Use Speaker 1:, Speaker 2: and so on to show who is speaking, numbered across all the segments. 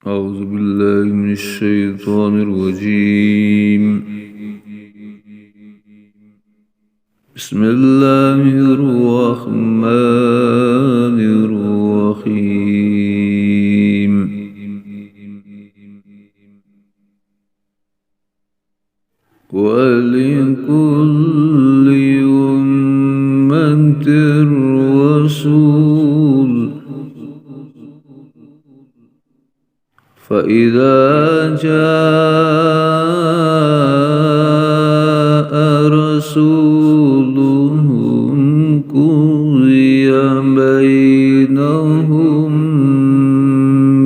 Speaker 1: أعوذ بالله من الشيطان الرجيم. بسم الله الرحمن الرحيم. ولكل أمة رسول فإذا جاء رسولهم قضي بينهم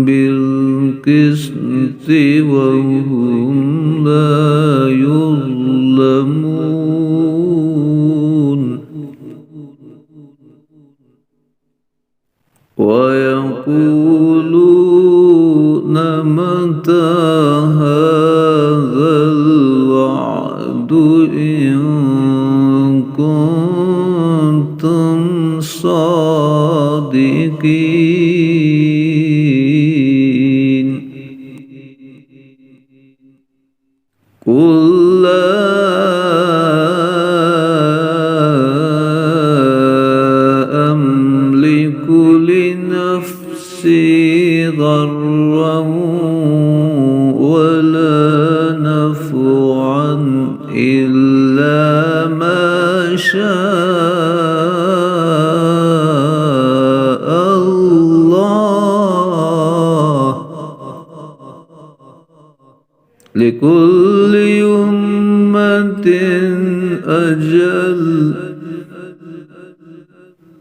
Speaker 1: بالقسط وهم لا يظلمون. ويقولون متى هذا الوعد إن كنتم صادقين. قل لا أملك لنفسي ضرا ولا نفعا إلا ما شاء الله. لكل أمة أجل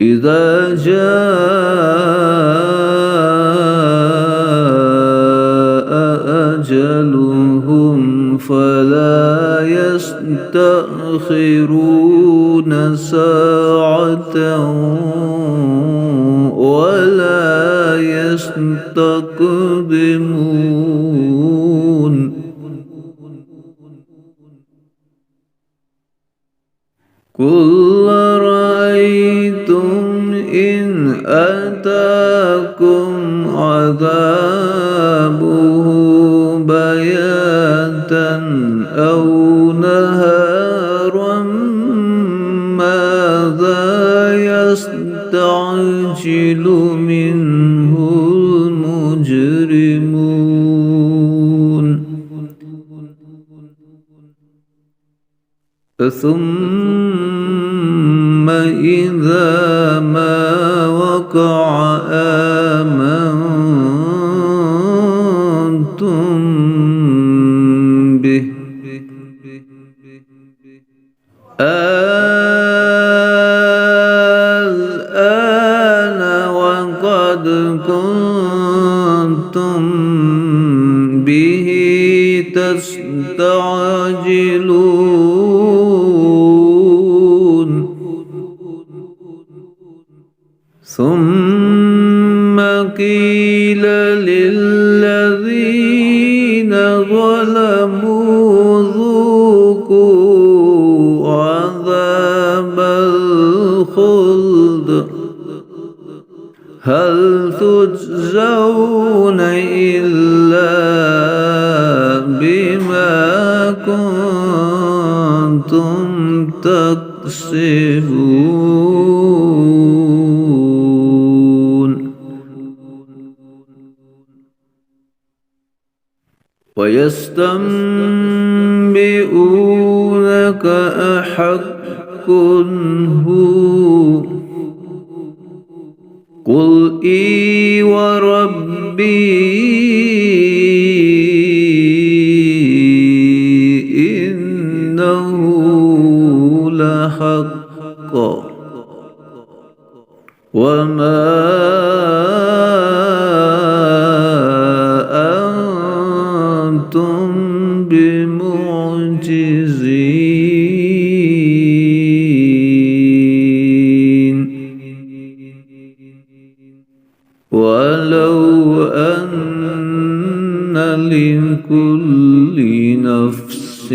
Speaker 1: إذا جاء أجلهم فلا يستأخرون ساعة ولا يستقدمون. قل رأيتم إن أتاكم عذابه بياتا أو نهارا ماذا يستعجل منه المجرمون. ثم إذا ما وقع آمنتم به الآن وقد كنتم به تستعجلون. ثم قيل للذين ظلموا ذوقوا عذاب الخلد هل تجزون إلا بما كنتم تكسبون. ويستنبئونك أحق هو قل إي وربي إنه لحق وما أنتم بمعجزين. ولو أن لكل نفس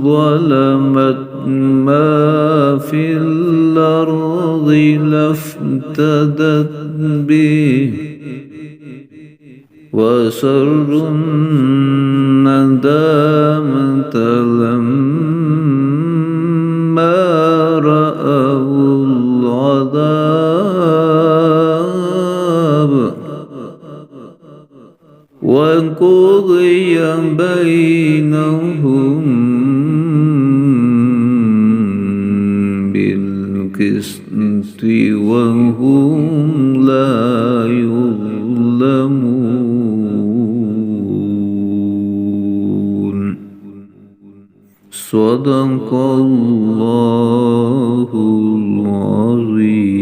Speaker 1: ظلمت ما في الأرض لافتدت به وأسروا الندامة لما رأوا العذاب وقضي بينهم بالقسط وهم لا يظلمون. صدق الله العظيم.